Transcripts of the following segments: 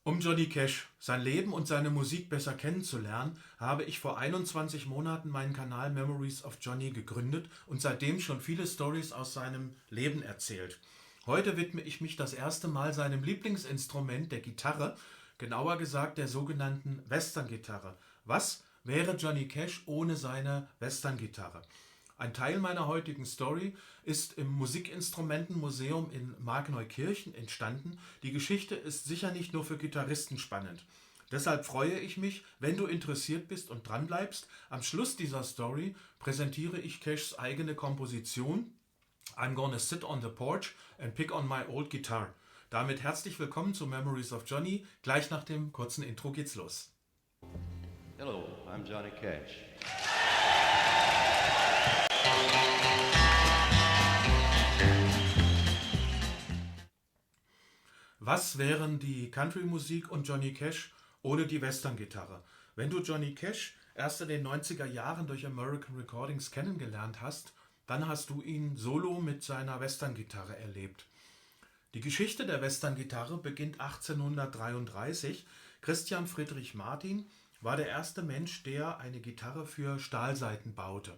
Um Johnny Cash, sein Leben und seine Musik besser kennenzulernen, habe ich vor 21 Monaten meinen Kanal Memories of Johnny gegründet und seitdem schon viele Stories aus seinem Leben erzählt. Heute widme ich mich das erste Mal seinem Lieblingsinstrument, der Gitarre, genauer gesagt der sogenannten Western-Gitarre. Was wäre Johnny Cash ohne seine Western-Gitarre? Ein Teil meiner heutigen Story ist im Musikinstrumentenmuseum in Markneukirchen entstanden. Die Geschichte ist sicher nicht nur für Gitarristen spannend. Deshalb freue ich mich, wenn du interessiert bist und dranbleibst. Am Schluss dieser Story präsentiere ich Cashs eigene Komposition I'm Gonna Sit on the Porch and Pick on My Old Guitar. Damit herzlich willkommen zu Memories of Johnny. Gleich nach dem kurzen Intro geht's los. Hello, I'm Johnny Cash. Was wären die Country-Musik und Johnny Cash ohne die Western-Gitarre? Wenn du Johnny Cash erst in den 90er Jahren durch American Recordings kennengelernt hast, dann hast du ihn solo mit seiner Western-Gitarre erlebt. Die Geschichte der Western-Gitarre beginnt 1833. Christian Friedrich Martin war der erste Mensch, der eine Gitarre für Stahlsaiten baute.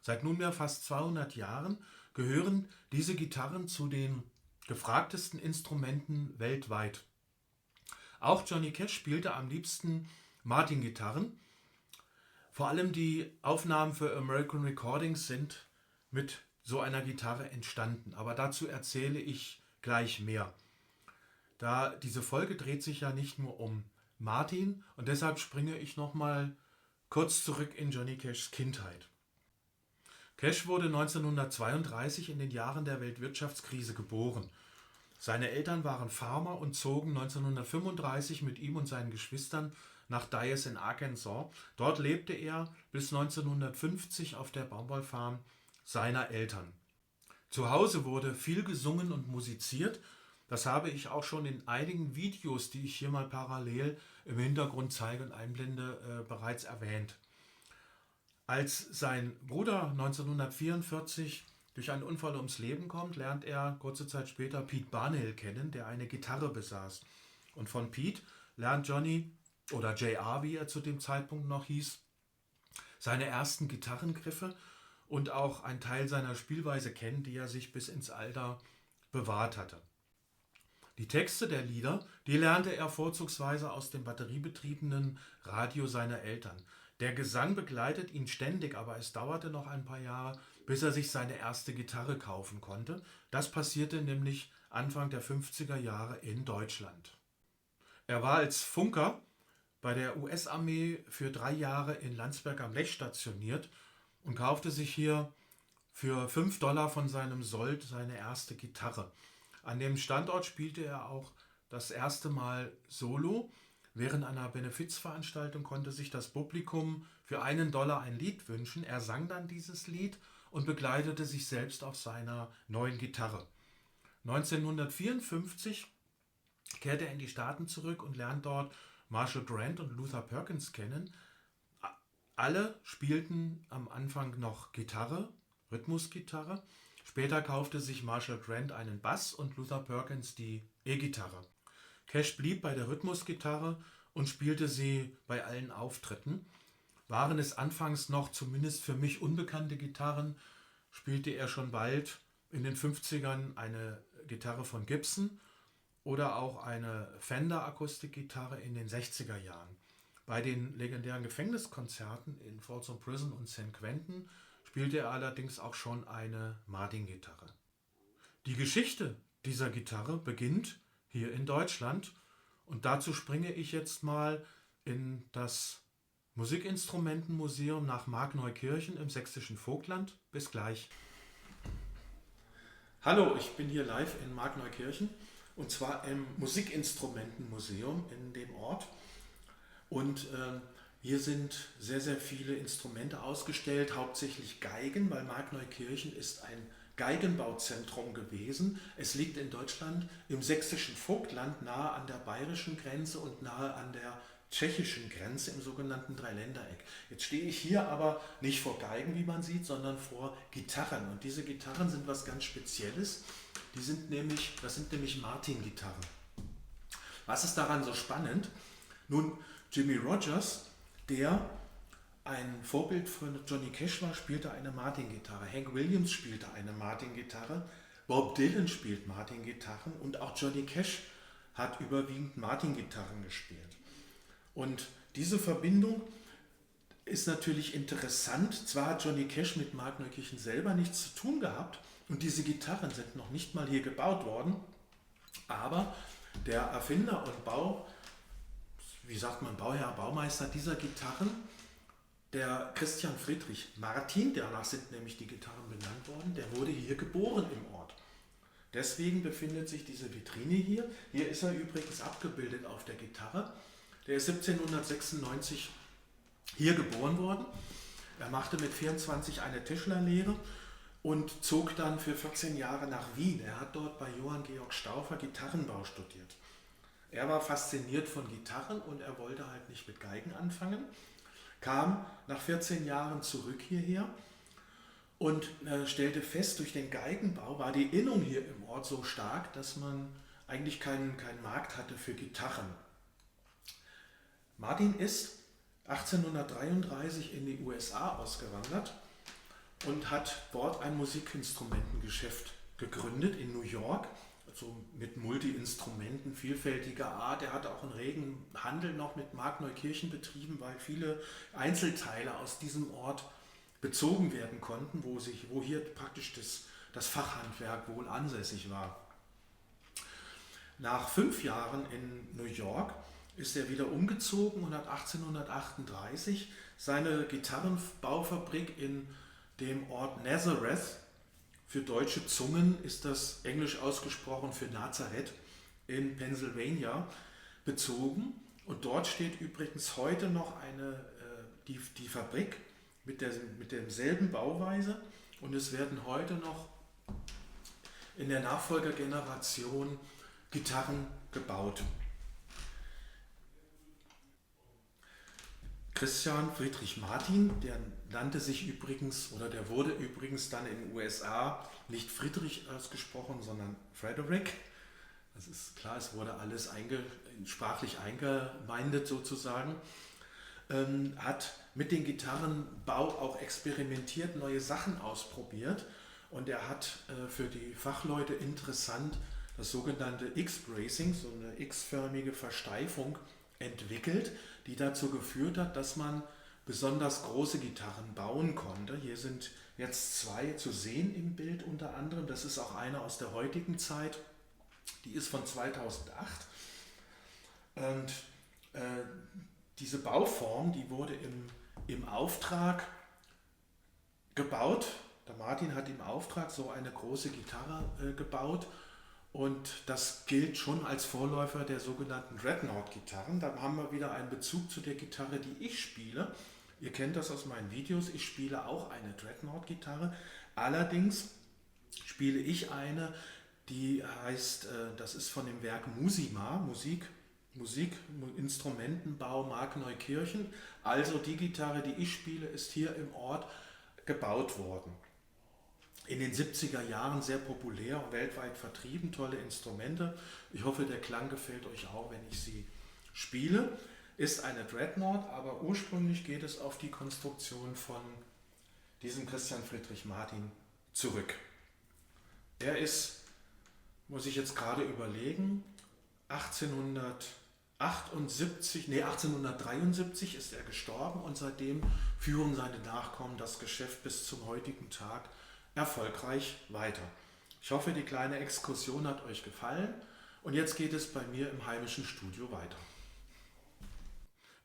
Seit nunmehr fast 200 Jahren gehören diese Gitarren zu den gefragtesten Instrumenten weltweit. Auch Johnny Cash spielte am liebsten Martin-Gitarren. Vor allem die Aufnahmen für American Recordings sind mit so einer Gitarre entstanden. Aber dazu erzähle ich gleich mehr. Da diese Folge dreht sich ja nicht nur um Martin und deshalb springe ich nochmal kurz zurück in Johnny Cashs Kindheit. Cash wurde 1932 in den Jahren der Weltwirtschaftskrise geboren. Seine Eltern waren Farmer und zogen 1935 mit ihm und seinen Geschwistern nach Dyess in Arkansas. Dort lebte er bis 1950 auf der Baumwollfarm seiner Eltern. Zu Hause wurde viel gesungen und musiziert. Das habe ich auch schon in einigen Videos, die ich hier mal parallel im Hintergrund zeige und einblende, bereits erwähnt. Als sein Bruder 1944 durch einen Unfall ums Leben kommt, lernt er kurze Zeit später Pete Barnhill kennen, der eine Gitarre besaß. Und von Pete lernt Johnny, oder JR, wie er zu dem Zeitpunkt noch hieß, seine ersten Gitarrengriffe und auch einen Teil seiner Spielweise kennen, die er sich bis ins Alter bewahrt hatte. Die Texte der Lieder, die lernte er vorzugsweise aus dem batteriebetriebenen Radio seiner Eltern. Der Gesang begleitet ihn ständig, aber es dauerte noch ein paar Jahre, bis er sich seine erste Gitarre kaufen konnte. Das passierte nämlich Anfang der 50er Jahre in Deutschland. Er war als Funker bei der US-Armee für 3 Jahre in Landsberg am Lech stationiert und kaufte sich hier für $5 von seinem Sold seine erste Gitarre. An dem Standort spielte er auch das erste Mal Solo. Während einer Benefizveranstaltung konnte sich das Publikum für $1 ein Lied wünschen. Er sang dann dieses Lied und begleitete sich selbst auf seiner neuen Gitarre. 1954 kehrte er in die Staaten zurück und lernt dort Marshall Grant und Luther Perkins kennen. Alle spielten am Anfang noch Gitarre, Rhythmusgitarre. Später kaufte sich Marshall Grant einen Bass und Luther Perkins die E-Gitarre. Cash blieb bei der Rhythmusgitarre und spielte sie bei allen Auftritten. Waren es anfangs noch zumindest für mich unbekannte Gitarren, spielte er schon bald in den 50ern eine Gitarre von Gibson oder auch eine Fender Akustikgitarre in den 60er Jahren. Bei den legendären Gefängniskonzerten in Folsom Prison und San Quentin spielte er allerdings auch schon eine Martin-Gitarre. Die Geschichte dieser Gitarre beginnt hier in Deutschland und dazu springe ich jetzt mal in das Musikinstrumentenmuseum nach Markneukirchen im sächsischen Vogtland. Bis gleich. Hallo, ich bin hier live in Markneukirchen und zwar im Musikinstrumentenmuseum in dem Ort. Und hier sind sehr, sehr viele Instrumente ausgestellt, hauptsächlich Geigen, weil Markneukirchen ist ein Geigenbauzentrum gewesen. Es liegt in Deutschland im sächsischen Vogtland, nahe an der bayerischen Grenze und nahe an der tschechischen Grenze im sogenannten Dreiländereck. Jetzt stehe ich hier aber nicht vor Geigen, wie man sieht, sondern vor Gitarren. Und diese Gitarren sind was ganz Spezielles. Das sind nämlich Martin-Gitarren. Was ist daran so spannend? Nun, Jimmy Rogers, der ein Vorbild für Johnny Cash war, spielte eine Martin-Gitarre. Hank Williams spielte eine Martin-Gitarre. Bob Dylan spielt Martin-Gitarren und auch Johnny Cash hat überwiegend Martin-Gitarren gespielt. Und diese Verbindung ist natürlich interessant. Zwar hat Johnny Cash mit Mark Neukirchen selber nichts zu tun gehabt und diese Gitarren sind noch nicht mal hier gebaut worden, aber der Erfinder und Bauherr, Baumeister dieser Gitarren, der Christian Friedrich Martin, danach sind nämlich die Gitarren benannt worden, der wurde hier geboren im Ort. Deswegen befindet sich diese Vitrine hier. Hier ist er übrigens abgebildet auf der Gitarre. Der ist 1796 hier geboren worden. Er machte mit 24 eine Tischlerlehre und zog dann für 14 Jahre nach Wien. Er hat dort bei Johann Georg Stauffer Gitarrenbau studiert. Er war fasziniert von Gitarren und er wollte halt nicht mit Geigen anfangen, kam nach 14 Jahren zurück hierher und stellte fest, durch den Geigenbau war die Innung hier im Ort so stark, dass man eigentlich keinen Markt hatte für Gitarren. Martin ist 1833 in die USA ausgewandert und hat dort ein Musikinstrumentengeschäft gegründet in New York, also mit Multi-Instrumenten vielfältiger Art. Er hat auch einen regen Handel noch mit Mark Neukirchen betrieben, weil viele Einzelteile aus diesem Ort bezogen werden konnten, wo hier praktisch das Fachhandwerk wohl ansässig war. Nach 5 Jahren in New York ist er wieder umgezogen und hat 1838 seine Gitarrenbaufabrik in dem Ort Nazareth, für deutsche Zungen ist das englisch ausgesprochen für Nazareth, in Pennsylvania bezogen. Und dort steht übrigens heute noch die Fabrik mit derselben Bauweise und es werden heute noch in der Nachfolgergeneration Gitarren gebaut. Christian Friedrich Martin, der wurde übrigens dann in den USA nicht Friedrich ausgesprochen, sondern Frederick. Das ist klar, es wurde alles sprachlich eingemeindet sozusagen. Hat mit dem Gitarrenbau auch experimentiert, neue Sachen ausprobiert und er hat für die Fachleute interessant das sogenannte X-Bracing, so eine X-förmige Versteifung entwickelt, die dazu geführt hat, dass man besonders große Gitarren bauen konnte. Hier sind jetzt 2 zu sehen im Bild unter anderem. Das ist auch eine aus der heutigen Zeit. Die ist von 2008. Und diese Bauform, die wurde im Auftrag gebaut. Der Martin hat im Auftrag so eine große Gitarre gebaut. Und das gilt schon als Vorläufer der sogenannten Dreadnought-Gitarren. Da haben wir wieder einen Bezug zu der Gitarre, die ich spiele. Ihr kennt das aus meinen Videos, ich spiele auch eine Dreadnought-Gitarre. Allerdings spiele ich eine, die heißt, das ist von dem Werk Musima, Instrumentenbau Mark Neukirchen. Also die Gitarre, die ich spiele, ist hier im Ort gebaut worden. In den 70er Jahren sehr populär, weltweit vertrieben, tolle Instrumente. Ich hoffe, der Klang gefällt euch auch, wenn ich sie spiele. Ist eine Dreadnought, aber ursprünglich geht es auf die Konstruktion von diesem Christian Friedrich Martin zurück. Er ist, muss ich jetzt gerade überlegen, 1873 ist er gestorben und seitdem führen seine Nachkommen das Geschäft bis zum heutigen Tag erfolgreich weiter. Ich hoffe, die kleine Exkursion hat euch gefallen und jetzt geht es bei mir im heimischen Studio weiter.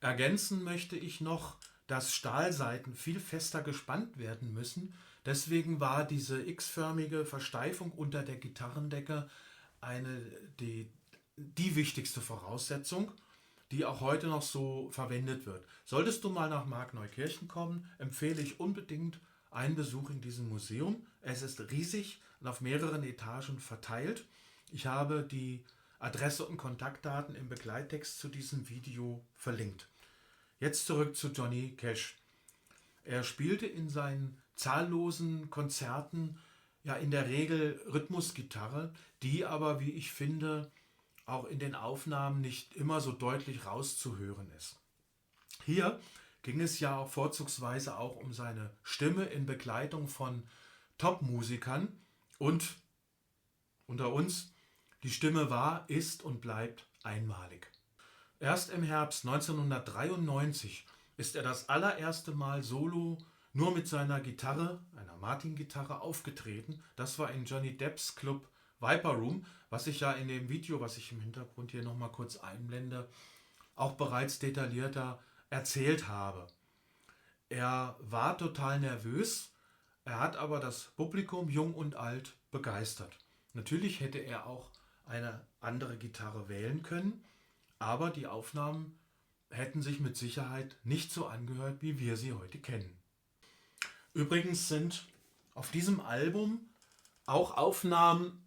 Ergänzen möchte ich noch, dass Stahlsaiten viel fester gespannt werden müssen. Deswegen war diese x-förmige Versteifung unter der Gitarrendecke die wichtigste Voraussetzung, die auch heute noch so verwendet wird. Solltest du mal nach Mark Neukirchen kommen, empfehle ich unbedingt einen Besuch in diesem Museum. Es ist riesig und auf mehreren Etagen verteilt. Ich habe die Adresse und Kontaktdaten im Begleittext zu diesem Video verlinkt. Jetzt zurück zu Johnny Cash. Er spielte in seinen zahllosen Konzerten ja in der Regel Rhythmusgitarre, die aber, wie ich finde, auch in den Aufnahmen nicht immer so deutlich rauszuhören ist. Hier ging es ja auch vorzugsweise auch um seine Stimme in Begleitung von Top-Musikern und unter uns, die Stimme war, ist und bleibt einmalig. Erst im Herbst 1993 ist er das allererste Mal solo nur mit seiner Gitarre, einer Martin-Gitarre, aufgetreten. Das war in Johnny Depps Club Viper Room, was ich ja in dem Video, was ich im Hintergrund hier nochmal kurz einblende, auch bereits detaillierter erzählt habe. Er war total nervös, er hat aber das Publikum, jung und alt, begeistert. Natürlich hätte er auch eine andere Gitarre wählen können, aber die Aufnahmen hätten sich mit Sicherheit nicht so angehört, wie wir sie heute kennen. Übrigens sind auf diesem Album auch Aufnahmen,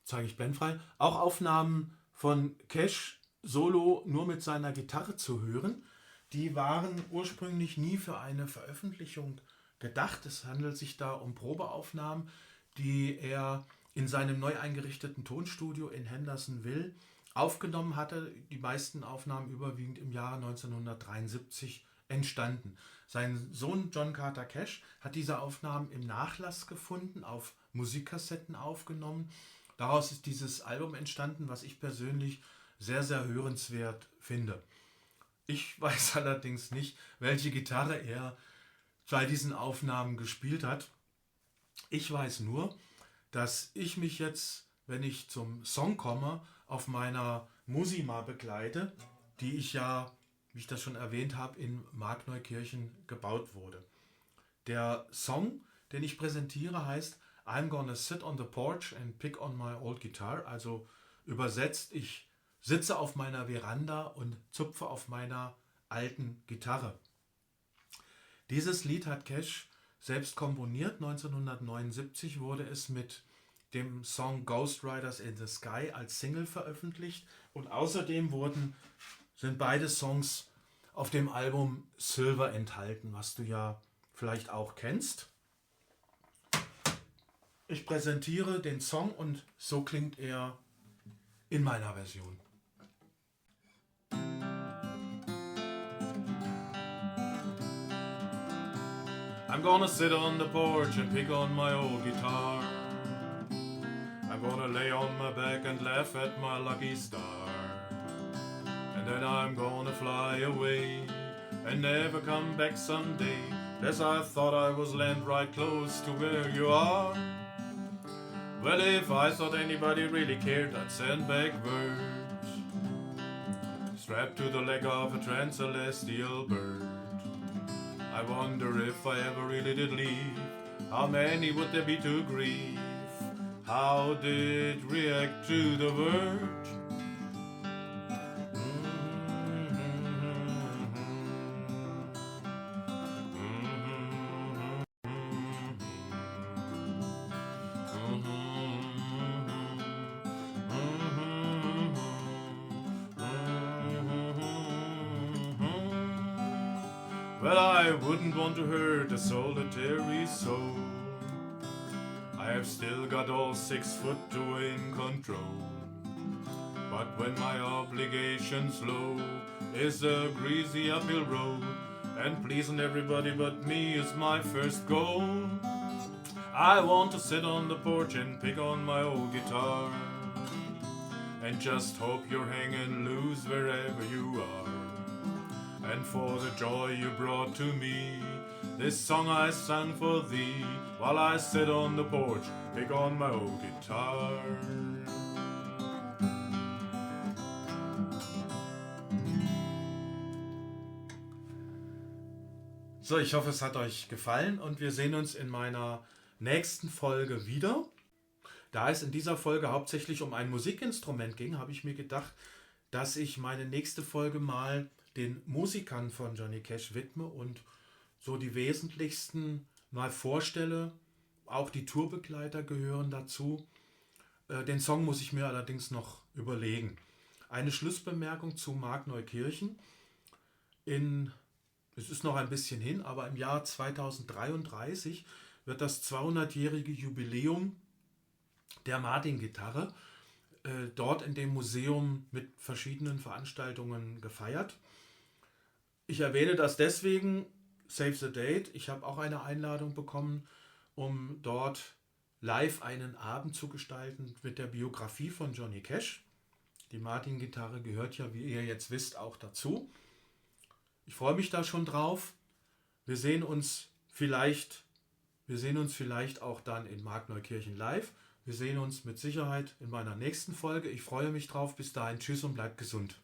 zeige ich blendfrei, auch Aufnahmen von Cash solo nur mit seiner Gitarre zu hören. Die waren ursprünglich nie für eine Veröffentlichung gedacht. Es handelt sich da um Probeaufnahmen, die er in seinem neu eingerichteten Tonstudio in Hendersonville aufgenommen hatte. Die meisten Aufnahmen überwiegend im Jahre 1973 entstanden. Sein Sohn John Carter Cash hat diese Aufnahmen im Nachlass gefunden, auf Musikkassetten aufgenommen. Daraus ist dieses Album entstanden, was ich persönlich sehr, sehr hörenswert finde. Ich weiß allerdings nicht, welche Gitarre er bei diesen Aufnahmen gespielt hat. Ich weiß nur, dass ich mich jetzt, wenn ich zum Song komme, auf meiner Musima begleite, die ich ja, wie ich das schon erwähnt habe, in Markneukirchen gebaut wurde. Der Song, den ich präsentiere, heißt I'm gonna sit on the porch and pick on my old guitar, also übersetzt, ich sitze auf meiner Veranda und zupfe auf meiner alten Gitarre. Dieses Lied hat Cash selbst komponiert. 1979 wurde es mit dem Song Ghost Riders in the Sky als Single veröffentlicht und außerdem sind beide Songs auf dem Album Silver enthalten, was du ja vielleicht auch kennst. Ich präsentiere den Song und so klingt er in meiner Version. I'm gonna sit on the porch and pick on my old guitar. I'm gonna lay on my back and laugh at my lucky star. And then I'm gonna fly away and never come back someday. As I thought I was land right close to where you are. Well, if I thought anybody really cared, I'd send back words strapped to the leg of a trans-celestial bird. I wonder if I ever really did leave. How many would there be to grieve? How did react to the verge? Well, I wouldn't want to hurt a solitary soul. I have still got all 6 foot 2 in control. But when my obligation's low is a greasy uphill road, and pleasing everybody but me is my first goal. I want to sit on the porch and pick on my old guitar, and just hope you're hanging loose wherever you are. And for the joy you brought to me, this song I sang for thee, while I sit on the porch, pick on my old guitar. So, ich hoffe, es hat euch gefallen und wir sehen uns in meiner nächsten Folge wieder. Da es in dieser Folge hauptsächlich um ein Musikinstrument ging, habe ich mir gedacht, dass ich meine nächste Folge mal den Musikern von Johnny Cash widme und so die wesentlichsten mal vorstelle. Auch die Tourbegleiter gehören dazu. Den Song muss ich mir allerdings noch überlegen. Eine Schlussbemerkung zu Markneukirchen. Es ist noch ein bisschen hin, aber im Jahr 2033 wird das 200-jährige Jubiläum der Martin-Gitarre dort in dem Museum mit verschiedenen Veranstaltungen gefeiert. Ich erwähne das deswegen, Save the Date. Ich habe auch eine Einladung bekommen, um dort live einen Abend zu gestalten mit der Biografie von Johnny Cash. Die Martin-Gitarre gehört ja, wie ihr jetzt wisst, auch dazu. Ich freue mich da schon drauf. Wir sehen uns vielleicht auch dann in Markneukirchen live. Wir sehen uns mit Sicherheit in meiner nächsten Folge. Ich freue mich drauf. Bis dahin, tschüss und bleibt gesund.